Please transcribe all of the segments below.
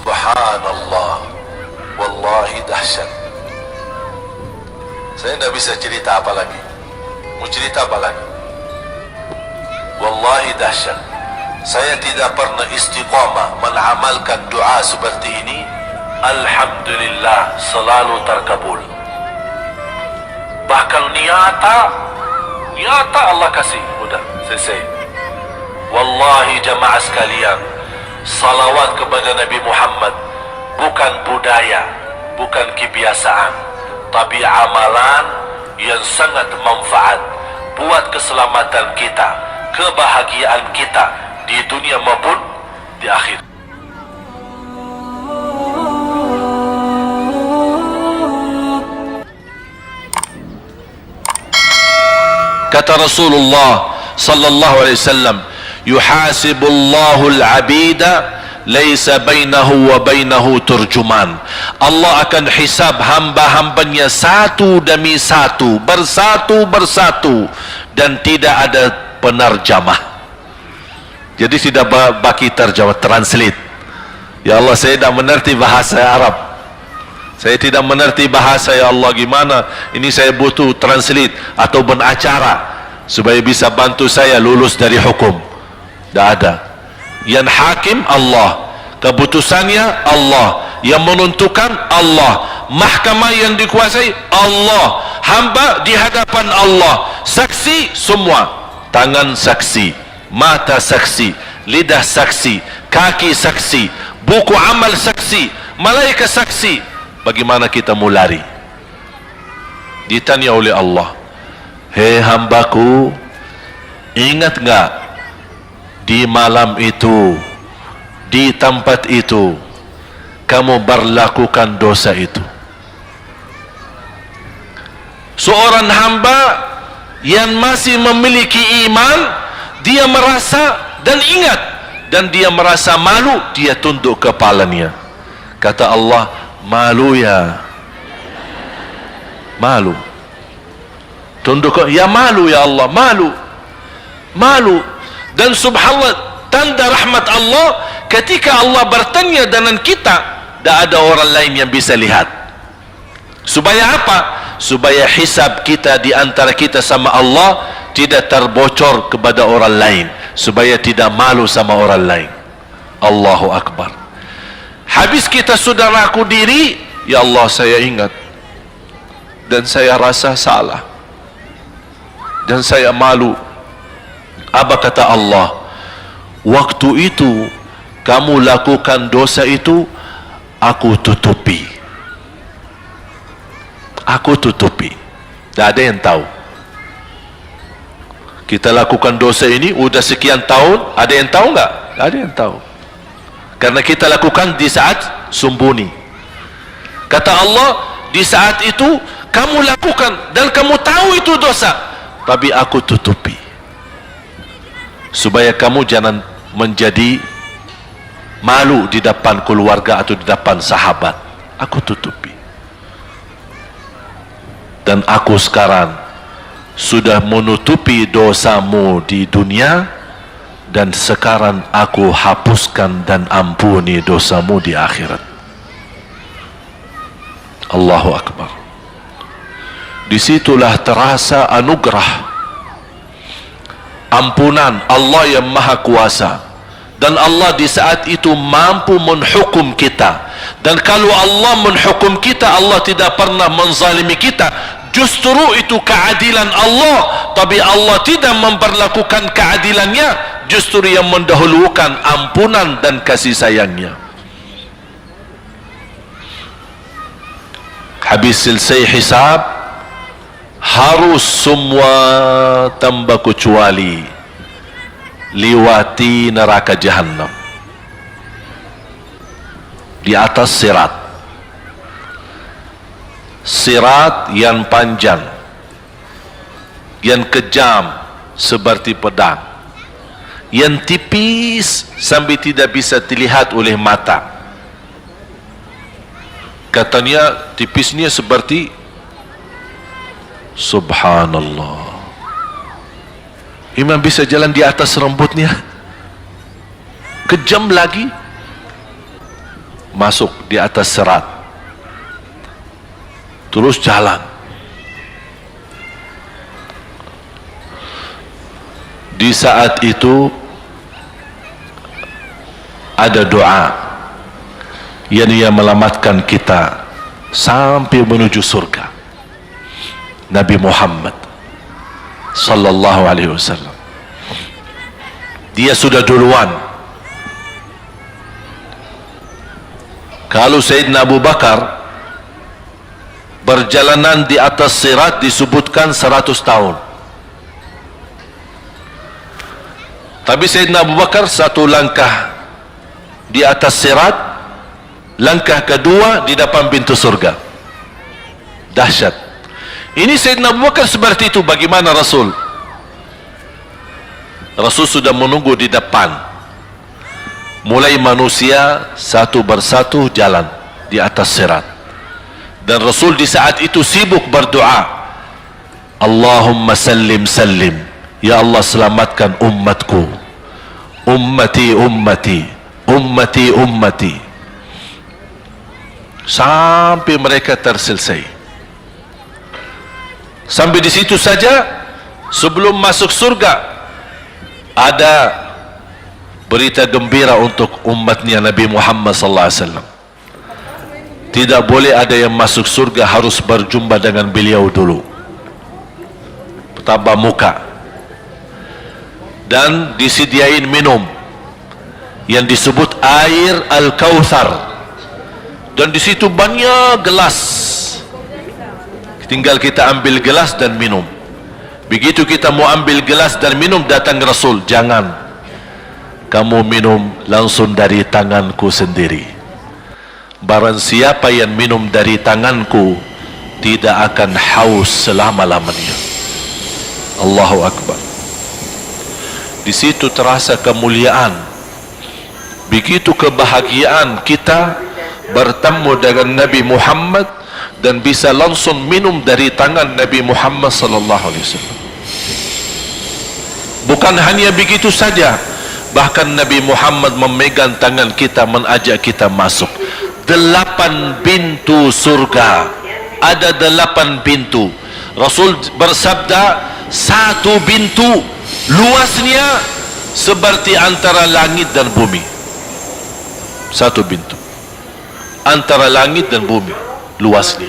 Subhanallah, wallahi dahsyat. Saya tidak bisa cerita apa lagi. Mau cerita apa lagi? Wallahi dahsyat. Saya tidak pernah istiqamah mengamalkan doa seperti ini. Alhamdulillah, selalu terkabul. Bahkan nyata Allah kasih. Udah selesai. Wallahi jamaah sekalian, salawat kepada Nabi Muhammad bukan budaya, bukan kebiasaan, tapi amalan yang sangat manfaat buat keselamatan kita, kebahagiaan kita di dunia maupun di akhir. Kata Rasulullah sallallahu alaihi wasallam, yuhasibullahu al-'abida laisa bainahu wa bainahu turjuman. Allah akan hisab hamba-hambanya satu demi satu, bersatu dan tidak ada penerjemah. Jadi tidak bagi terjemah, translate. Ya Allah, saya tidak mengerti bahasa Arab, saya tidak mengerti bahasa, ya Allah, gimana ini, saya butuh translate atau acara supaya bisa bantu saya lulus dari hukum. Tidak ada. Yang hakim Allah, keputusannya Allah, yang menentukan Allah, mahkamah yang dikuasai Allah, hamba di hadapan Allah, saksi semua, tangan saksi, mata saksi, lidah saksi, kaki saksi, buku amal saksi, malaikat saksi. Bagaimana kita mau lari? Ditanya oleh Allah, hei hambaku, ingat enggak di malam itu, di tempat itu, kamu berlakukan dosa itu? Seorang hamba yang masih memiliki iman, dia merasa dan ingat, dan dia merasa malu, dia tunduk kepalanya. Kata Allah, malu ya, malu. Tunduk, ya malu ya Allah, malu. Dan subhanallah, tanda rahmat Allah, ketika Allah bertanya dengan kita, tidak ada orang lain yang bisa lihat. Supaya apa? Supaya hisab kita di antara kita sama Allah tidak terbocor kepada orang lain, supaya tidak malu sama orang lain. Allahu Akbar. Habis kita sudah raku diri, ya Allah, saya ingat dan saya rasa salah dan saya malu. Apa kata Allah? Waktu itu kamu lakukan dosa itu, aku tutupi. Aku tutupi. Tidak ada yang tahu. Kita lakukan dosa ini udah sekian tahun, ada yang tahu nggak? Tidak ada yang tahu. Karena kita lakukan di saat sembunyi. Kata Allah, di saat itu kamu lakukan dan kamu tahu itu dosa, tapi aku tutupi supaya kamu jangan menjadi malu di depan keluarga atau di depan sahabat. Aku tutupi. Dan aku sekarang sudah menutupi dosamu di dunia, dan sekarang aku hapuskan dan ampuni dosamu di akhirat. Allahu Akbar. Disitulah terasa anugerah ampunan Allah yang maha kuasa, dan Allah di saat itu mampu menghukum kita. Dan kalau Allah menghukum kita, Allah tidak pernah menzalimi kita. Justru itu keadilan Allah, tapi Allah tidak memperlakukan keadilannya, justru yang mendahulukan ampunan dan kasih sayangnya. Habis selesai hisab, harus semua tanpa kecuali liwati neraka Jahannam di atas sirat yang panjang, yang kejam seperti pedang, yang tipis sampai tidak bisa dilihat oleh mata. Katanya tipisnya seperti, subhanallah, imam bisa jalan di atas rambutnya. Kejam lagi. masuk di atas sirat, terus jalan. Di saat itu ada doa yang ia melamatkan kita sampai menuju surga. Nabi Muhammad sallallahu alaihi wasallam, dia sudah duluan. Kalau Sayyidina Abu Bakar perjalanan di atas sirat disebutkan 100 tahun, tapi Sayyidina Abu Bakar satu langkah di atas sirat, langkah kedua di depan pintu surga. Dahsyat. Ini Sayyidina Abu Bakar seperti itu. Bagaimana Rasul? Rasul sudah menunggu di depan. Mulai manusia satu persatu jalan di atas sirat, dan Rasul di saat itu sibuk berdoa, Allahumma sallim sallim, ya Allah selamatkan umatku, ummati ummati, ummati ummati, sampai mereka terselesai. Sampai di situ saja. Sebelum masuk surga ada berita gembira untuk umatnya Nabi Muhammad sallallahu alaihi wasallam. Tidak boleh ada yang masuk surga, harus berjumpa dengan beliau dulu, tatap muka, dan disediain minum yang disebut air Al-Kautsar, dan di situ banyak gelas. Tinggal kita ambil gelas dan minum. Begitu kita mau ambil gelas dan minum, datang Rasul, jangan kamu minum langsung dari tanganku sendiri. Barang siapa yang minum dari tanganku tidak akan haus selama-lamanya. Allahu Akbar. Di situ terasa kemuliaan. Begitu kebahagiaan kita bertemu dengan Nabi Muhammad dan bisa langsung minum dari tangan Nabi Muhammad sallallahu alaihi wasallam. Bukan hanya begitu saja, bahkan Nabi Muhammad memegang tangan kita, mengajak kita masuk 8 pintu surga. Ada 8 pintu. Rasul bersabda, satu pintu luasnya seperti antara langit dan bumi. Satu pintu antara langit dan bumi luasnya.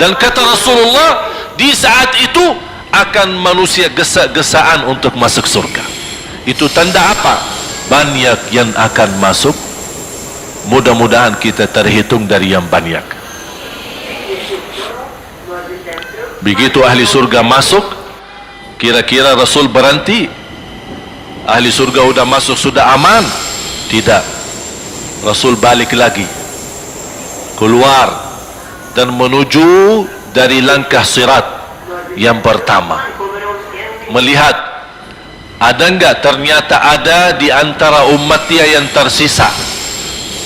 Dan kata Rasulullah, di saat itu akan manusia gesa-gesaan untuk masuk surga. Itu tanda apa? Banyak yang akan masuk. Mudah-mudahan kita terhitung dari yang banyak. Begitu ahli surga masuk, kira-kira Rasul berhenti? Ahli surga sudah masuk, sudah aman? Tidak. Rasul balik lagi, keluar dan menuju dari langkah sirat yang pertama, melihat ada enggak ternyata ada di antara umatnya yang tersisa,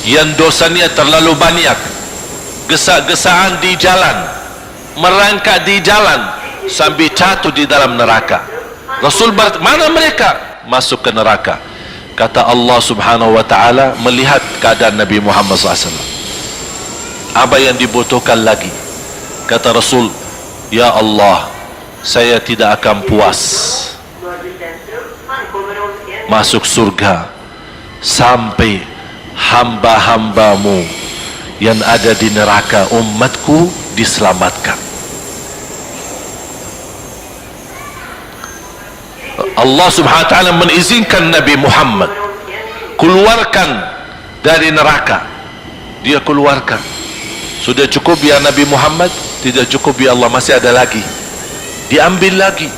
yang dosanya terlalu banyak, gesa-gesaan di jalan, merangkak di jalan sampai jatuh di dalam neraka. Rasul mana mereka? Masuk ke neraka. Kata Allah subhanahu wa ta'ala, melihat keadaan Nabi Muhammad SAW, apa yang dibutuhkan lagi? Kata Rasul, ya Allah, saya tidak akan puas masuk surga sampai hamba-hambamu yang ada di neraka, umatku, diselamatkan. Allah subhanahu wa ta'ala mengizinkan Nabi Muhammad keluarkan dari neraka. Dia keluarkan. Sudah cukup ya Nabi Muhammad? Tidak cukup ya Allah, masih ada lagi. Diambil lagi,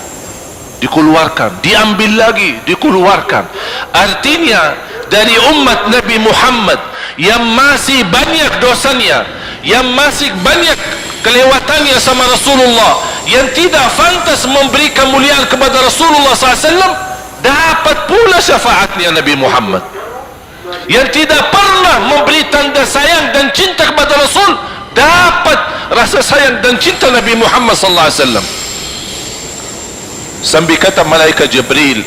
dikeluarkan, diambil lagi, dikeluarkan. Artinya dari umat Nabi Muhammad yang masih banyak dosanya, yang masih banyak kelewatannya sama Rasulullah, yang tidak pantas memberi kemuliaan kepada Rasulullah SAW, dapat pula syafaatnya Nabi Muhammad. Yang tidak pernah memberi tanda sayang dan cinta kepada Rasul, dapat rasa sayang dan cinta Nabi Muhammad SAW. Sampai kata malaikat Jibril,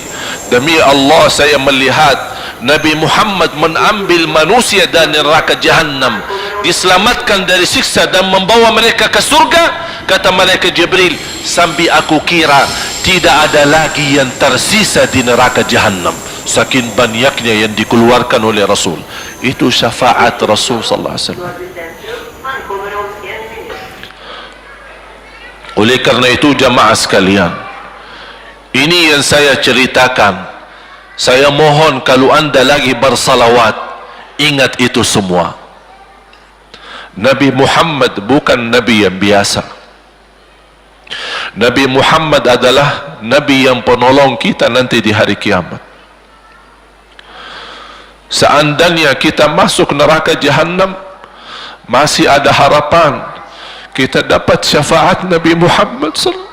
demi Allah saya melihat Nabi Muhammad mengambil manusia dari neraka Jahannam, diselamatkan dari siksa dan membawa mereka ke surga. Kata malaikat Jibril, sambil aku kira tidak ada lagi yang tersisa di neraka Jahannam, saking banyaknya yang dikeluarkan oleh Rasul. Itu syafaat Rasul sallallahu alaihi wasallam. Oleh karena itu jamaah sekalian, ini yang saya ceritakan. Saya mohon kalau anda lagi bersalawat, ingat itu semua. Nabi Muhammad bukan Nabi yang biasa. Nabi Muhammad adalah Nabi yang penolong kita nanti di hari kiamat. Seandainya kita masuk neraka Jahannam, masih ada harapan kita dapat syafaat Nabi Muhammad sallallahu.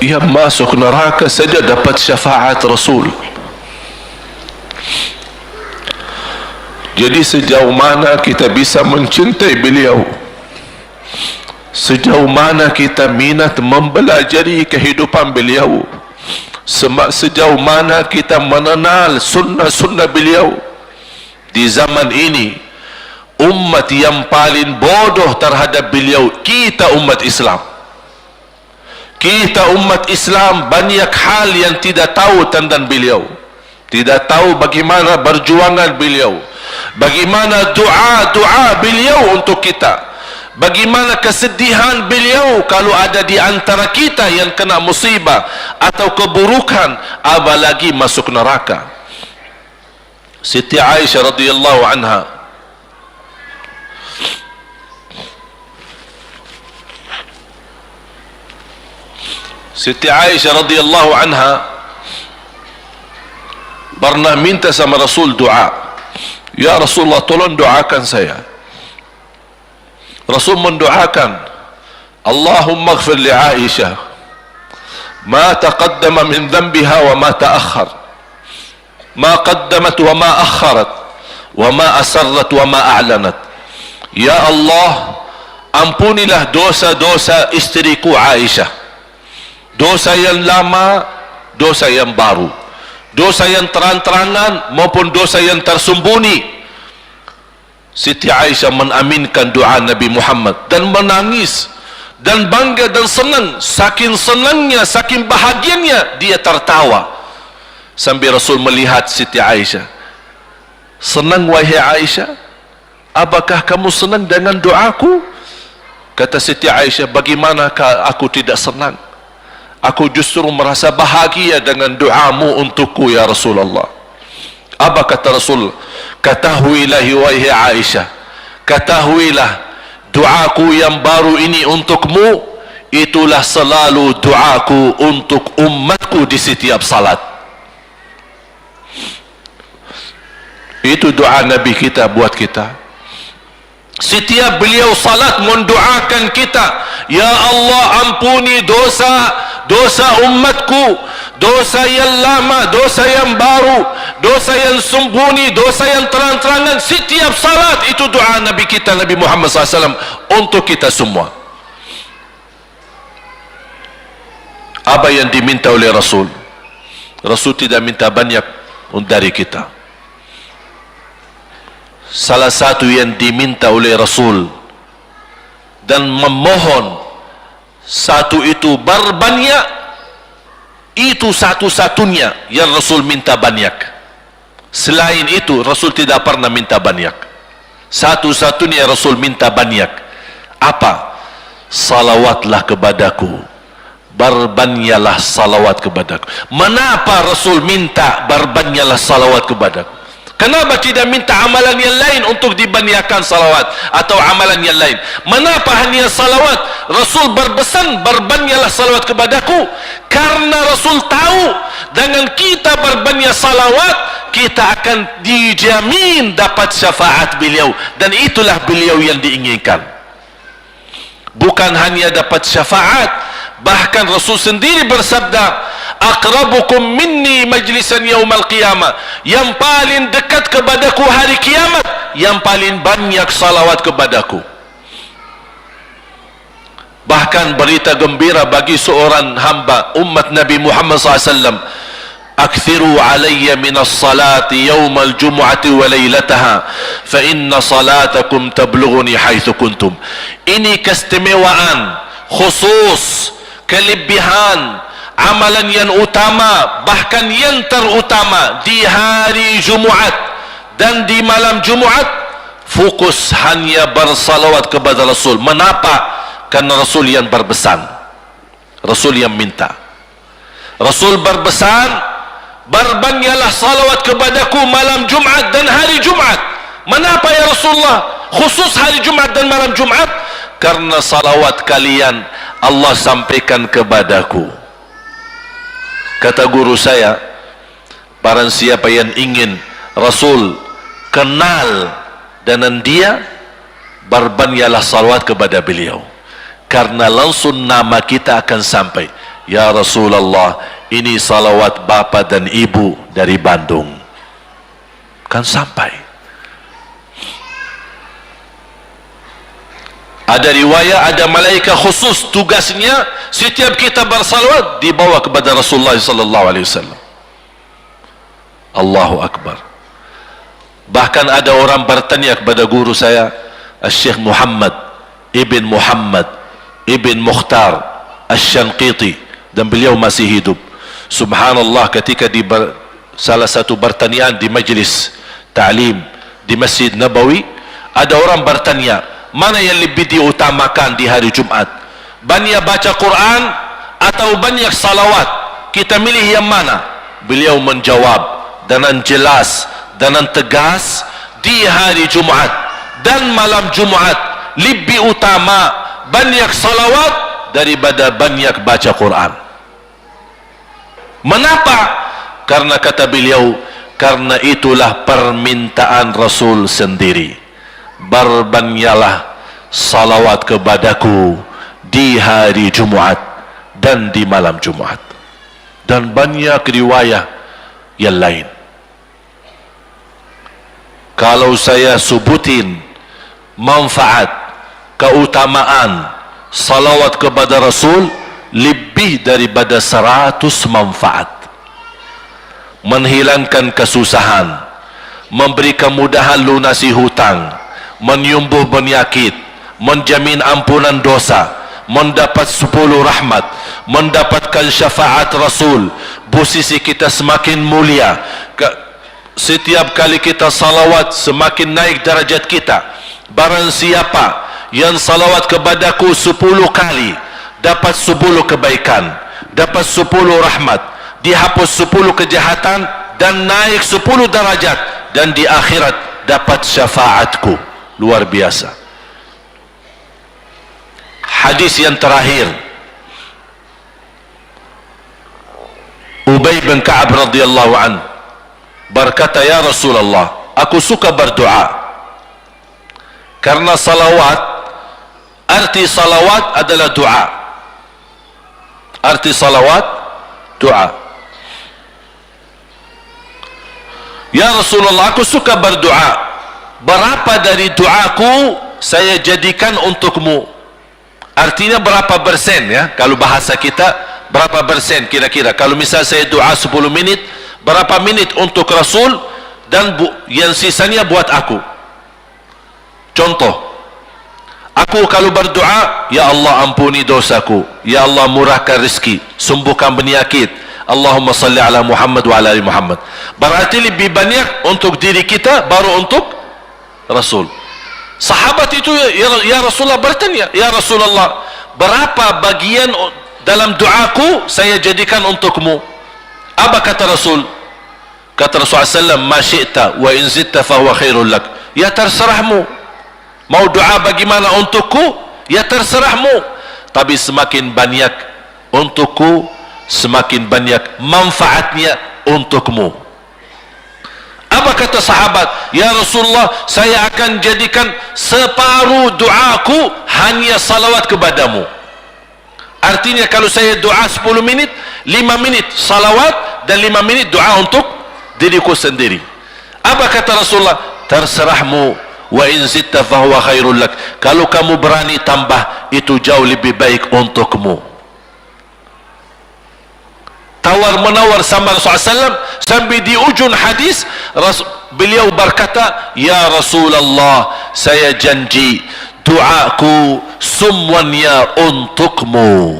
Yang masuk neraka saja dapat syafaat Rasul. Jadi sejauh mana kita bisa mencintai beliau, sejauh mana kita minat mempelajari kehidupan beliau, sejauh mana kita mengenal sunnah-sunnah beliau. Di zaman ini, umat yang paling bodoh terhadap beliau kita, umat Islam. Kita umat Islam banyak hal yang tidak tahu tentang beliau, tidak tahu bagaimana berjuangan beliau, bagaimana doa beliau untuk kita, bagaimana kesedihan beliau kalau ada di antara kita yang kena musibah atau keburukan, apalagi masuk neraka. Siti Aisyah radhiyallahu anha, Siti Aisyah radhiyallahu anha pernah minta sama Rasul doa. Ya Rasulullah, tolong doakan saya. Rasul mendoakan, Allahumma ighfir li Aisyah ma taqaddama min dhanbiha wa ma ta'akhkhar, ma qaddamat wa ma akharat, wa ma asarrat wa ma a'lanat. Ya Allah, ampunilah dosa-dosa istriku Aisyah, dosa yang lama, dosa yang baru, dosa yang terang-terangan maupun dosa yang tersembunyi. Siti Aisyah menaminkan doa Nabi Muhammad dan menangis dan bangga dan senang. Saking senangnya, saking bahagianya, dia tertawa sambil Rasul melihat Siti Aisyah. Senang wahai Aisyah? Apakah kamu senang dengan doaku? Kata Siti Aisyah, bagaimanakah aku tidak senang? Aku justru merasa bahagia dengan doamu untukku ya Rasulullah. Apa kata Rasul? Ketahuilah wahai Aisyah, ketahuilah doaku yang baru ini untukmu, itulah selalu doaku untuk umatku di setiap salat. Itu doa Nabi kita buat kita. Setiap beliau salat mendoakan kita, ya Allah, ampuni dosa umatku, dosa yang lama, dosa yang baru, dosa yang sembunyi, dosa yang terang-terangan. Setiap salat itu doa Nabi kita, Nabi Muhammad SAW, untuk kita semua. Apa yang diminta oleh Rasul? Rasul tidak minta banyak dari kita. Salah satu yang diminta oleh Rasul dan memohon, satu itu berbanyak, itu satu-satunya yang Rasul minta banyak. Selain itu Rasul tidak pernah minta banyak. Satu-satunya Rasul minta banyak. Apa? Salawatlah kepadaku, berbanyaklah salawat kepadaku. Mengapa Rasul minta berbanyaklah salawat kepadaku? Kenapa tidak minta amalan yang lain untuk dibanyakkan salawat atau amalan yang lain? Mengapa hanya salawat? Rasul berpesan berbanyaklah salawat kepadaku, karena Rasul tahu dengan kita berbanyak salawat, kita akan dijamin dapat syafaat beliau, dan itulah beliau yang diinginkan. Bukan hanya dapat syafaat, bahkan Rasul sendiri bersabda, aqrabukum minni majlisan yaumal qiyamah, yang paling dekat kepadaku hari kiamat, yang paling banyak salawat kepadaku. Bahkan berita gembira bagi seorang hamba umat Nabi Muhammad SAW, akthiru alayya minas salati yawmal jumu'ati wa laylataha fa inna salatakum tablughuni haitsu kuntum. Ini keistimewaan khusus, kelebihan amalan yang utama, bahkan yang terutama di hari Jumaat dan di malam Jumaat, fokus hanya bersalawat kepada Rasul. Mengapa? Karena Rasul yang berpesan, Rasul yang minta. Rasul berpesan, berbanyaklah salawat kepadaku malam Jumat dan hari Jumat. Mengapa ya Rasulullah khusus hari Jumat dan malam Jumat? Karena salawat kalian Allah sampaikan kepadaku. Kata guru saya, barang siapa yang ingin Rasul kenal dengan dia, berbanyaklah salawat kepada beliau, karena langsung nama kita akan sampai. Ya Rasulullah, ini salawat bapa dan ibu dari Bandung, kan sampai. Ada riwayat, ada malaikat khusus tugasnya setiap kita bersalawat dibawa kepada Rasulullah sallallahu alaihi wasallam. Allahu akbar. Bahkan ada orang bertanya kepada guru saya, Syekh Muhammad Ibn Muhammad Ibn Mukhtar Asy-Syanqiti, dan beliau masih hidup. Subhanallah, ketika di salah satu pertanyaan di majlis ta'lim di Masjid Nabawi, ada orang bertanya, mana yang lebih diutamakan di hari Jumat, banyak baca Quran atau banyak salawat, kita milih yang mana? Beliau menjawab dengan jelas, dengan tegas, di hari Jumat dan malam Jumat lebih utama banyak salawat daripada banyak baca Quran. Mengapa? Karena kata beliau, karena itulah permintaan Rasul sendiri, berbanyaklah salawat kepadaku di hari Jumat dan di malam Jumat. Dan banyak riwayat yang lain. Kalau saya sebutin manfaat, keutamaan salawat kepada Rasul, lebih daripada 100 manfaat. Menghilangkan kesusahan, memberi kemudahan lunasi hutang, menyembuh penyakit, menjamin ampunan dosa, mendapat 10 rahmat, mendapatkan syafaat Rasul, posisi kita semakin mulia. Setiap kali kita salawat semakin naik darajat kita. Barang siapa yang salawat kepadaku 10 kali, dapat 10 kebaikan, dapat 10 rahmat, dihapus 10 kejahatan, dan naik 10 darajat, dan di akhirat dapat syafaatku. Luar biasa. Hadis yang terakhir, Ubay bin Ka'ab radhiyallahu an berkata, ya Rasulullah, aku suka berdoa. Karena salawat, arti salawat adalah doa. Arti salawat, doa. Ya Rasulullah, aku suka berdoa. Berapa dari doaku saya jadikan untukmu? Artinya berapa persen ya? Kalau bahasa kita, berapa persen kira-kira? Kalau misal saya doa 10 menit, berapa menit untuk Rasul, dan yang sisanya buat aku? Contoh, aku kalau berdoa, ya Allah ampuni dosaku, ya Allah murahkan rezeki, sembuhkan penyakit, Allahumma salli ala Muhammad wa ala ali Muhammad. Berarti lebih banyak untuk diri kita, baru untuk Rasul. Sahabat itu ya Rasulullah bertanya, ya Rasulullah, berapa bagian dalam doaku saya jadikan untukmu? Apa kata Rasul? Kata Rasulullah SAW, ma syi'ta wa in zitta fahuwa khairul lak. Ya terserahmu, mau doa bagaimana untukku, ya terserahmu, tapi semakin banyak untukku semakin banyak manfaatnya untukmu. Apa kata sahabat? Ya Rasulullah, saya akan jadikan separuh doaku hanya salawat kepadamu. Artinya kalau saya doa 10 minit, 5 menit salawat dan 5 menit doa untuk diriku sendiri. Apa kata Rasulullah? Terserahmu, wa in zitta fahuwa khairul lak. Kalau kamu berani tambah, itu jauh lebih baik untukmu. Tawar menawar sama Rasulullah SAW, sampai di ujung hadis beliau berkata, ya Rasulullah, saya janji doaku semuanya untukmu.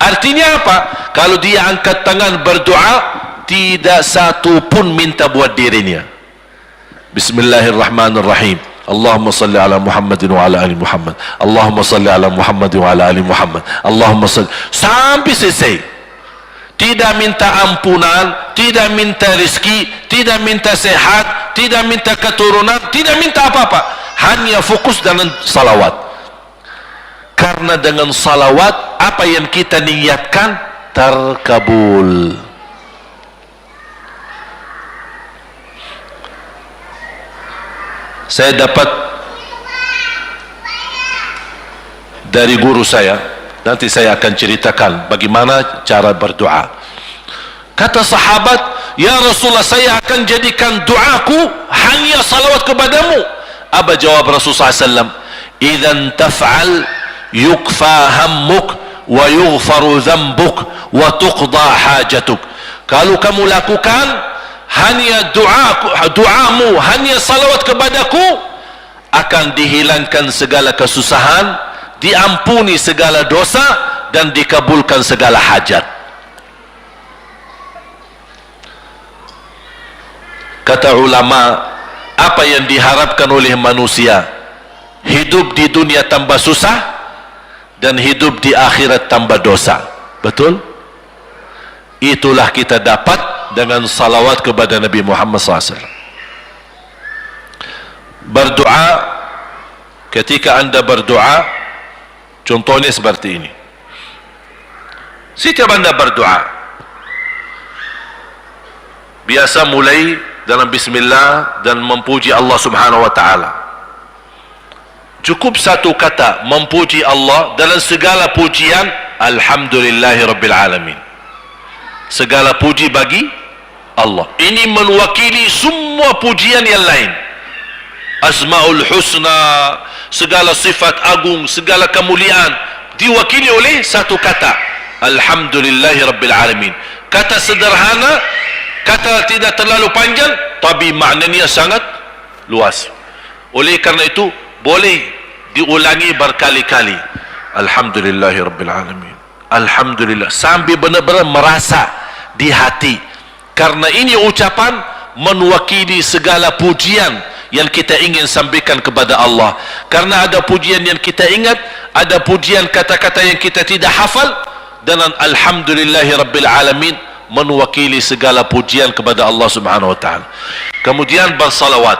Artinya apa? Kalau dia angkat tangan berdoa, tidak satu pun minta buat dirinya. Bismillahirrahmanirrahim. Allahumma salli ala Muhammadin wa ala ali Muhammad. Allahumma salli ala Muhammadin wa ala ali Muhammad. Allahumma salli, sampai selesai. Tidak minta ampunan, tidak minta rezeki, tidak minta sehat, tidak minta keturunan, tidak minta apa-apa. Hanya fokus dengan salawat. Karena dengan salawat, apa yang kita niatkan terkabul. Saya dapat dari guru saya, nanti saya akan ceritakan bagaimana cara berdoa. Kata sahabat, ya Rasulullah, saya akan jadikan doaku hanya salawat kepadamu. Apa jawab Rasulullah SAW? Idzan taf'al yukfa hammuk wa yughfaru dhanbuk wa tuqda hajatuk. Kalau kamu lakukan hanya doamu hanya salawat kepadaku, akan dihilangkan segala kesusahan, diampuni segala dosa, dan dikabulkan segala hajat. Kata ulama, apa yang diharapkan oleh manusia? Hidup di dunia tambah susah dan hidup di akhirat tambah dosa. Betul? Itulah kita dapat dengan salawat kepada Nabi Muhammad SAW. Berdoa, ketika anda berdoa, contohnya seperti ini. Setiap anda berdoa, biasa mulai dalam bismillah dan memuji Allah Subhanahu wa taala. Cukup satu kata memuji Allah dalam segala pujian, alhamdulillahirabbil alamin. Segala puji bagi Allah. Ini mewakili semua pujian yang lain. Asmaul husna, segala sifat agung, segala kemuliaan diwakili oleh satu kata, alhamdulillahirabbil alamin. Kata sederhana, kata tidak terlalu panjang, tapi maknanya sangat luas. Oleh karena itu boleh diulangi berkali-kali, alhamdulillahirabbil alamin, alhamdulillah, sampai benar-benar merasa di hati. Karena ini ucapan mewakili segala pujian yang kita ingin sampaikan kepada Allah. Karena ada pujian yang kita ingat, ada pujian kata-kata yang kita tidak hafal, dan alhamdulillahirabbil alamin mewakili segala pujian kepada Allah Subhanahu wa taala. Kemudian bersalawat,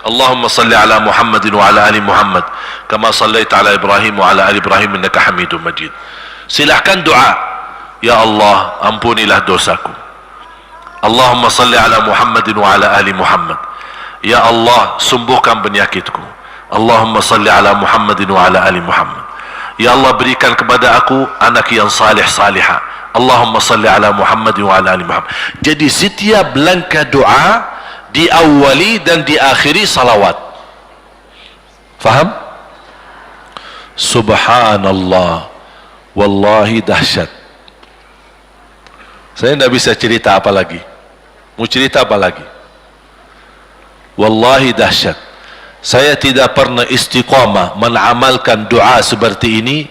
Allahumma salli ala Muhammadin wa ala ali Muhammad kama sallaita ala Ibrahim wa ala ali Ibrahim innaka Hamidum Majid. Silakan doa, ya Allah, ampunilah dosaku. Allahumma salli ala Muhammadin wa ala ali Muhammad. Ya Allah, sembuhkan penyakitku. Allahumma salli ala Muhammadin wa ala ali Muhammad. Ya Allah, berikan kepada aku anak yang salih salihah. Allahumma salli ala Muhammadin wa ala ali Muhammad. Jadi setiap langkah doa diawali dan diakhiri salawat. Faham? Subhanallah, wallahi dahsyat. Saya tidak bisa cerita apa lagi. Mau cerita apa lagi? Wallahi dahsyat. Saya tidak pernah istiqamah mengamalkan doa seperti ini.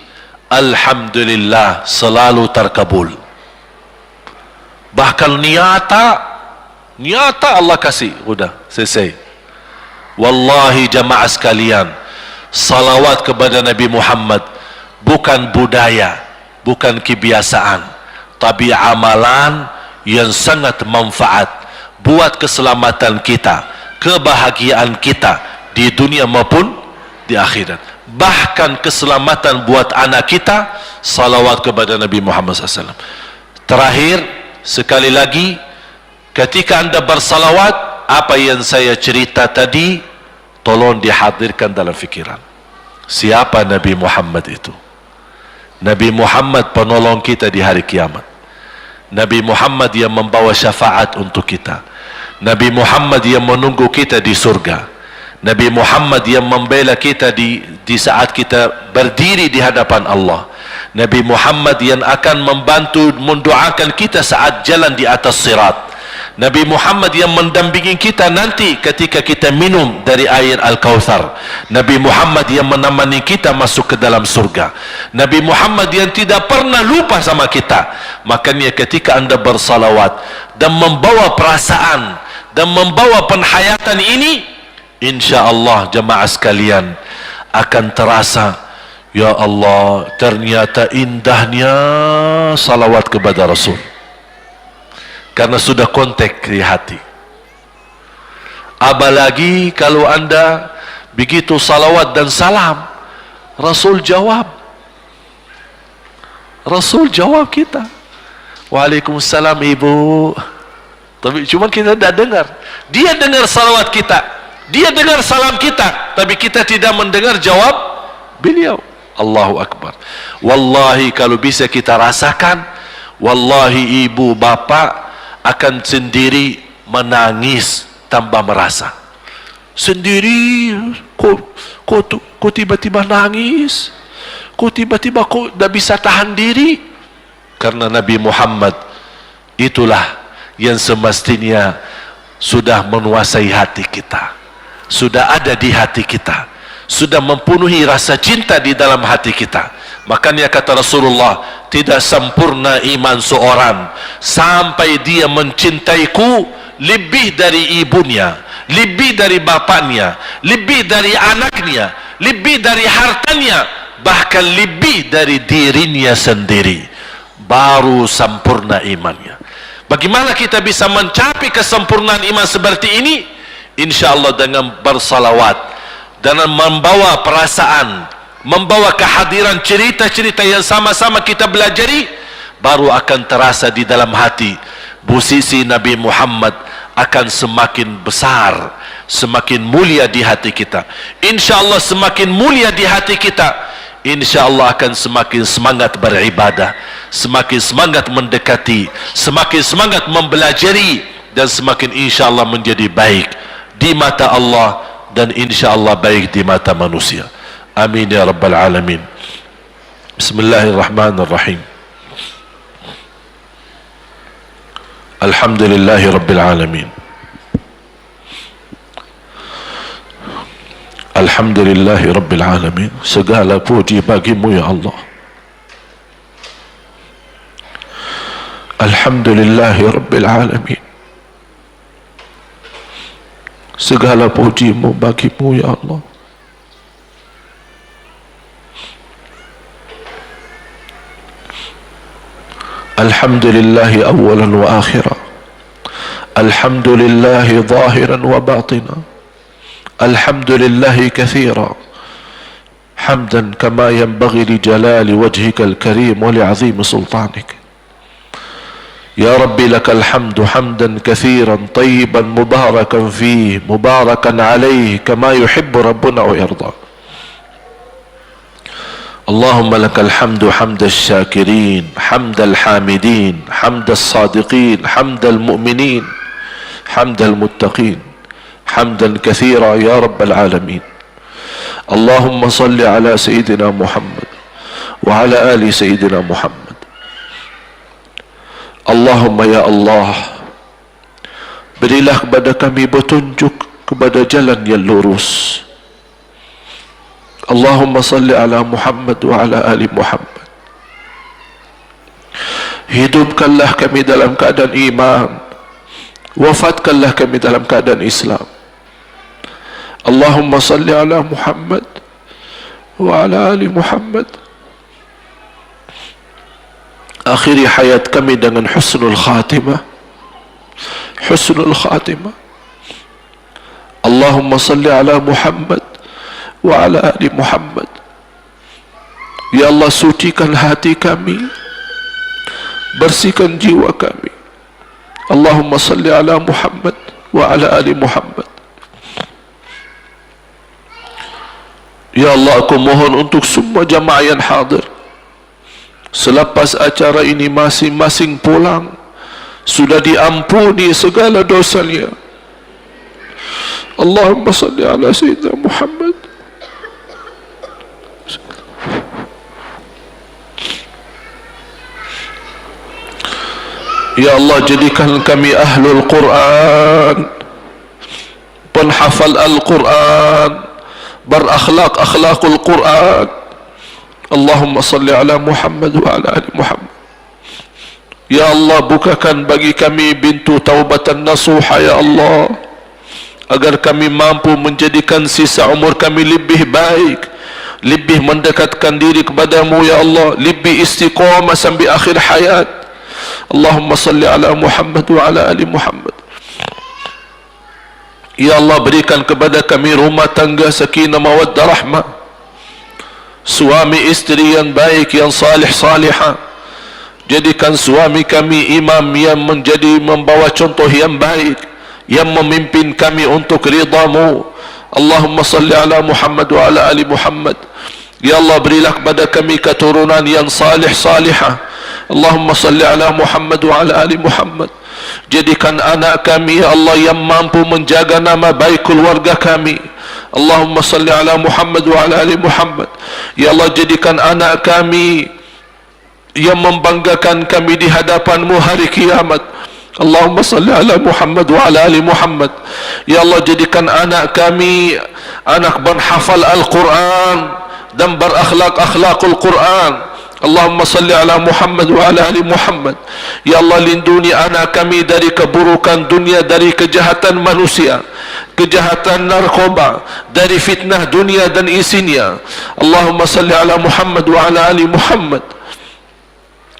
Alhamdulillah, selalu terkabul. Bahkan nyata Allah kasih, udah selesai. Wallahi jamaah sekalian, salawat kepada Nabi Muhammad bukan budaya, bukan kebiasaan, tapi amalan yang sangat manfaat buat keselamatan kita, kebahagiaan kita di dunia maupun di akhirat. bahkan keselamatan buat anak kita, salawat kepada Nabi Muhammad SAW. Terakhir, sekali lagi, ketika anda bersalawat, apa yang saya cerita tadi, tolong dihadirkan dalam fikiran. Siapa Nabi Muhammad itu? Nabi Muhammad penolong kita di hari kiamat. Nabi Muhammad yang membawa syafaat untuk kita. Nabi Muhammad yang menunggu kita di surga. Nabi Muhammad yang membela kita di saat kita berdiri di hadapan Allah. Nabi Muhammad yang akan membantu mendoakan kita saat jalan di atas sirat. Nabi Muhammad yang mendampingi kita nanti ketika kita minum dari air Al-Kautsar. Nabi Muhammad yang menemani kita masuk ke dalam surga. Nabi Muhammad yang tidak pernah lupa sama kita. Makanya ketika anda bersalawat dan membawa perasaan dan membawa penghayatan ini, insya-Allah jemaah sekalian akan terasa, ya Allah, ternyata indahnya salawat kepada Rasul. Karena sudah kontak di hati. Apalagi kalau anda begitu salawat dan salam, Rasul jawab. Rasul jawab kita, Waalaikumsalam ibu. Tapi cuma kita tidak dengar. Dia dengar salawat kita, dia dengar salam kita, tapi kita tidak mendengar jawab beliau. Allahu Akbar. Wallahi kalau bisa kita rasakan, wallahi ibu bapak akan sendiri menangis tanpa merasa. Sendiri, kok tiba-tiba nangis, kok tiba-tiba kok tidak bisa tahan diri. Karena Nabi Muhammad itulah yang semestinya sudah menguasai hati kita, sudah ada di hati kita, sudah mempenuhi rasa cinta di dalam hati kita. Makanya kata Rasulullah, tidak sempurna iman seorang sampai dia mencintaiku lebih dari ibunya, lebih dari bapaknya, lebih dari anaknya, lebih dari hartanya, bahkan lebih dari dirinya sendiri. Baru sempurna imannya. Bagaimana kita bisa mencapai kesempurnaan iman seperti ini? InsyaAllah dengan bersalawat, dengan membawa perasaan, membawa kehadiran cerita-cerita yang sama-sama kita belajari, baru akan terasa di dalam hati posisi Nabi Muhammad akan semakin besar, semakin mulia di hati kita. InsyaAllah semakin mulia di hati kita, InsyaAllah akan semakin semangat beribadah, semakin semangat mendekati, semakin semangat mempelajari, dan semakin InsyaAllah menjadi baik di mata Allah dan InsyaAllah baik di mata manusia. Amin ya Rabbal Alamin. Bismillahirrahmanirrahim. Alhamdulillahi Rabbil Alamin. Alhamdulillahi Rabbil Alamin. Segala puji bagimu ya Allah. Alhamdulillahi Rabbil Alamin. Segala pujimu bagimu ya Allah. Alhamdulillahi awalan wa akhira. Alhamdulillahi zahiran wa batina. Alhamdulillahi kathira. Hamdan kama yanbaghi li jalali wajhika al-karim wa li'azim sultanik. Ya Rabbi lakal hamdu hamdan kathiran tayyiban mubarakan fih mubarakan alaih kama yuhibbu Rabbuna wa yarda. اللهم لك الحمد حمد الشاكرين حمد الحامدين حمد الصادقين حمد المؤمنين حمد المتقين حمدا كثيرا يا رب العالمين. اللهم صل على سيدنا محمد وعلى آل سيدنا محمد. اللهم ya Allah, berilah kepada kami petunjuk kepada jalan yang lurus. Allahumma salli ala Muhammad wa ala ali Muhammad. Hidupkanlah kami dalam keadaan iman, wafatkanlah kami dalam keadaan Islam. Allahumma salli ala Muhammad wa ala ali Muhammad. Akhiri hayat kami dengan husnul khatimah, husnul khatimah. Allahumma salli ala Muhammad wa ala ali Muhammad. Ya Allah, sucikan hati kami, bersihkan jiwa kami. Allahumma salli ala Muhammad wa ala ali Muhammad. Ya Allah, aku mohon untuk semua jamaah yang hadir, selepas acara ini masing-masing pulang sudah diampuni segala dosanya. Allahumma salli ala Sayyidina Muhammad. Ya Allah, jadikan kami ahlul Quran, penghafal Al-Quran, berakhlak akhlakul Quran. Allahumma salli ala Muhammad wa ala ali Muhammad. Ya Allah, bukakan bagi kami pintu taubatan nasuha ya Allah, agar kami mampu menjadikan sisa umur kami lebih baik, lebih mendekatkan diri kepadamu ya Allah, lebih istiqamah sampai akhir hayat. Allahumma salli ala Muhammad wa ala ali Muhammad. Ya Allah, berikan kepada kami rumah tangga sakinah mawaddah rahmah, suami istri yang baik, yang salih salihah. Jadikan suami kami imam yang membawa contoh yang baik, yang memimpin kami untuk ridhamu. Allahumma salli ala Muhammad wa ala ali Muhammad. Ya Allah, berilah kepada kami keturunan yang salih salihah. Allahumma salli ala Muhammad wa ala ali Muhammad. Jadikan anak kami ya Allah yang mampu menjaga nama baik keluarga kami. Allahumma salli ala Muhammad wa ala ali Muhammad. Ya Allah, jadikan anak kami yang membanggakan kami di hadapan-Mu hari kiamat. Allahumma salli ala Muhammad wa ala ali Muhammad. Ya Allah, jadikan anak kami anak berhafal Al-Quran dan berakhlak akhlakul Quran. Allahumma salli ala Muhammad wa ala ali Muhammad. Ya Allah, lindungi anak kami dari keburukan dunia, dari kejahatan manusia, kejahatan narkoba, dari fitnah dunia dan isinya. Allahumma salli ala Muhammad wa ala ali Muhammad.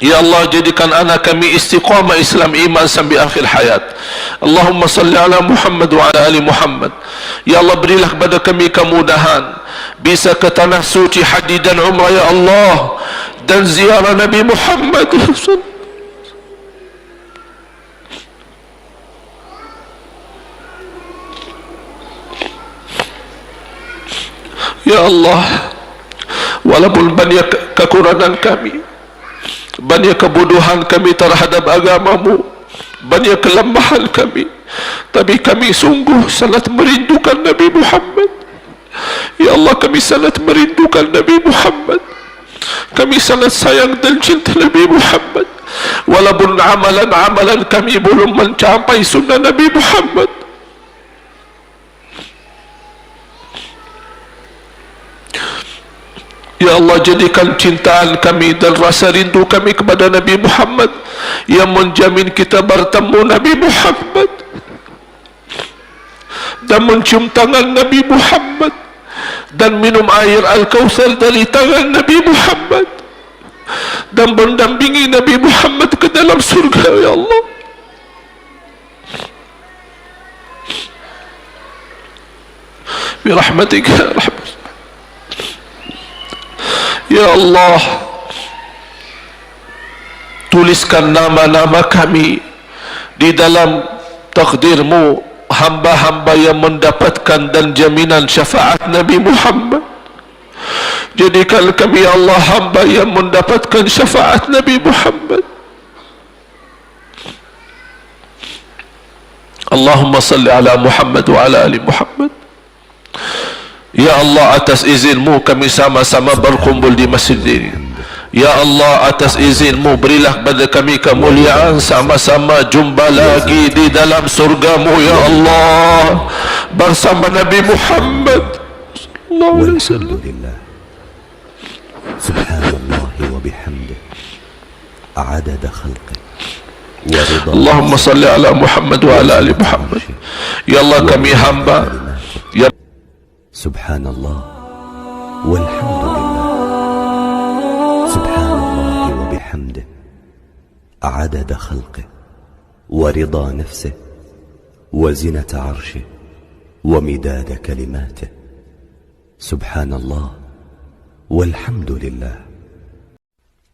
Ya Allah, jadikan anak kami istiqamah Islam iman sampai akhir hayat. Allahumma salli ala Muhammad wa ala ali Muhammad. Ya Allah, berilah kepada kami kemudahan bisa ke tanah suci haji dan umrah ya Allah, dan ziarah Nabi Muhammad. Ya Allah, walaupun banyak kekurangan kami, banyak kebodohan kami terhadap agamamu, banyak kelemahan kami, tapi kami sungguh sangat merindukan Nabi Muhammad. Ya Allah, kami sangat merindukan Nabi Muhammad. Kami sangat sayang dan cinta Nabi Muhammad. Walaupun amalan-amalan kami belum mencapai sunnah Nabi Muhammad. Ya Allah, jadikan cintaan kami dan rasa rindu kami kepada Nabi Muhammad yang menjamin kita bertemu Nabi Muhammad dan mencium tangan Nabi Muhammad dan minum air Al-Kautsar dari tangan Nabi Muhammad dan mendampingi Nabi Muhammad ke dalam surga ya Allah. Birahmatika ya Rahman. Ya Allah, tuliskan nama-nama kami di dalam takdir-Mu, hamba-hamba yang mendapatkan dan jaminan syafaat Nabi Muhammad. Jadikan kami ya Allah hamba yang mendapatkan syafaat Nabi Muhammad. Allahumma salli ala Muhammad wa ala ali Muhammad. Ya Allah, atas izin-Mu kami sama-sama berkumpul di masjid ini. Ya Allah, atas izin-Mu berilah kepada kami kemuliaan sama-sama jumpa lagi di dalam surga-Mu ya Allah bersama Nabi Muhammad sallallahu alaihi wasallam. Subhanallah wa bihamdih adada khalqih. Allahumma salli ala Muhammad wa ala ali Muhammad. Ya Allah, kami hamba ya Subhanallah walhamdulillah. Subhanallah wa bihamdih adada khalqih wa rida nafsih wa zinata arshih wa midada kalimatih. سبحان الله والحمد لله.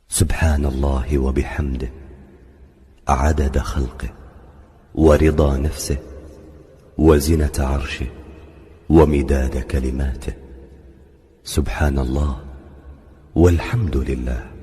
سبحان الله وبحمده عدد خلقه ورضا نفسه وزنة عرشه ومداد كلماته. سبحان الله والحمد لله.